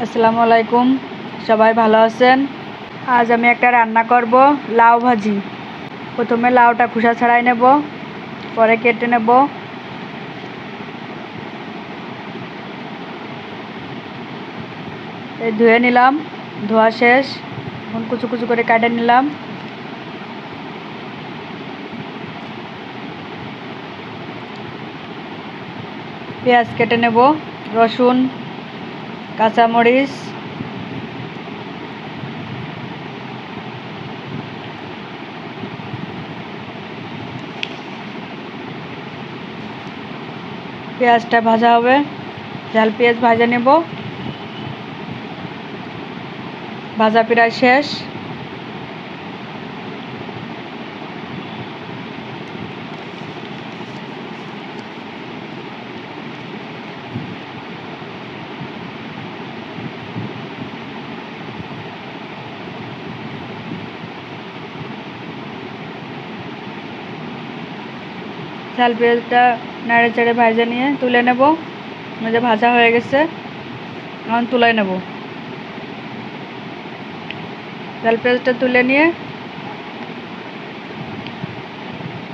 আসসালামু আলাইকুম, সবাই ভালো আছেন? আজ আমি একটা রান্না করব লাউ ভাজি। প্রথমে লাউটা খোসা ছাড়াই নেব, পরে কেটে নেব। এই ধুয়ে নিলাম, ধোয়া শেষ। এখন কুচু কুচু করে কেটে নিলাম। পেঁয়াজ কেটে নেব, রসুন, কাঁচামরিচ, পেঁয়াজটা ভাজা হবে, ঝাল পেঁয়াজ ভাজা নেব। ভাজা প্রায় শেষ। ঝাল পেঁয়াজটা নেড়ে চেড়ে ভাজা নিয়ে তুলে নেব। যে ভাজা হয়ে গেছে, এখন তুলে নেব। ঝাল পেঁয়াজটা তুলে নিয়ে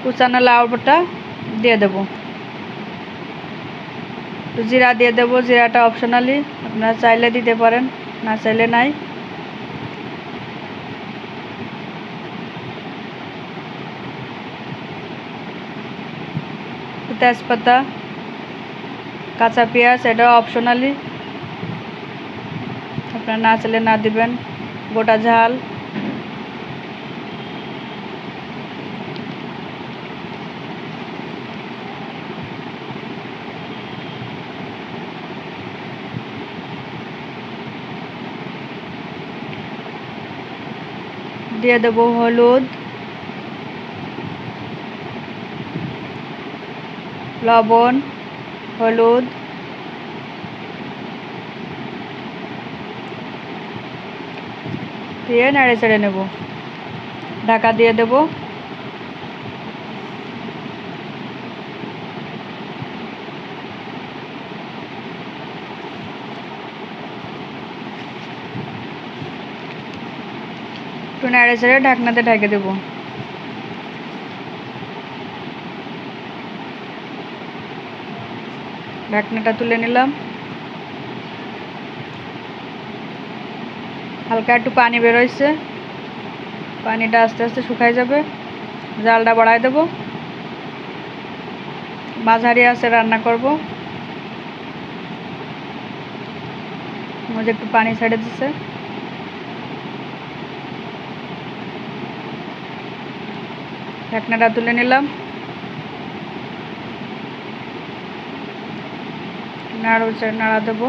কুচানো লাউটা দিয়ে দেব। জিরা দিয়ে দেব, জিরাটা অপশনালি, আপনারা চাইলে দিতে পারেন, না চাইলে নাই। তেজপাতা, কাঁচা পেঁয়াজ, এটাও অপশনালি, আপনারা না চাইলে না দিবেন। গোটা ঝাল, দিয়ে দেব হলুদ, লবণ, হলুদ, দিয়ে নেড়ে চেড়ে নেব। ঢাকা দিয়ে দেব। একটু নেড়ে চেড়ে ঢাকনাতে ঢেকে দেব। ঢাকনাটা তুলে নিলাম। হালকা একটু পানি বেরোইছে, পানিটা আস্তে আস্তে শুকাই যাবে। জালটা বাড়াই দেব। মাঝারি আছে রান্না করব। মধ্যে একটু পানি ছেড়ে দিচ্ছে। ঢাকনাটা তুলে নিলাম। নাড়া দেবো।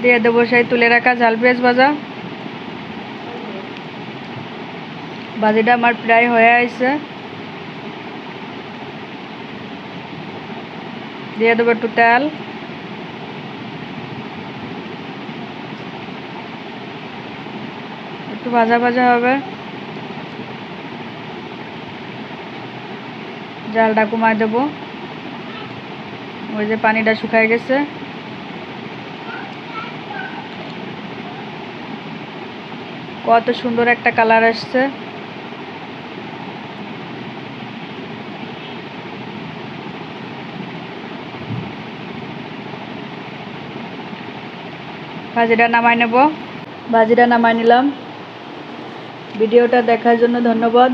দিয়ে দেবো সেই তুলে রাখা ঝাল পেঁয়াজ ভাজা। ভাজিটা আমার প্রায় হয়ে আসছে। দিয়ে দেবো একটু তেল, একটু ভাজা ভাজা হবে। জালটা কমায় দেবো। ওই যে পানিটা শুকায় গেছে। কত সুন্দর একটা কালার আসছে। ভাজিটা নামাই নেব। ভাজিটা নামাই নিলাম। ভিডিওটা দেখার জন্য ধন্যবাদ।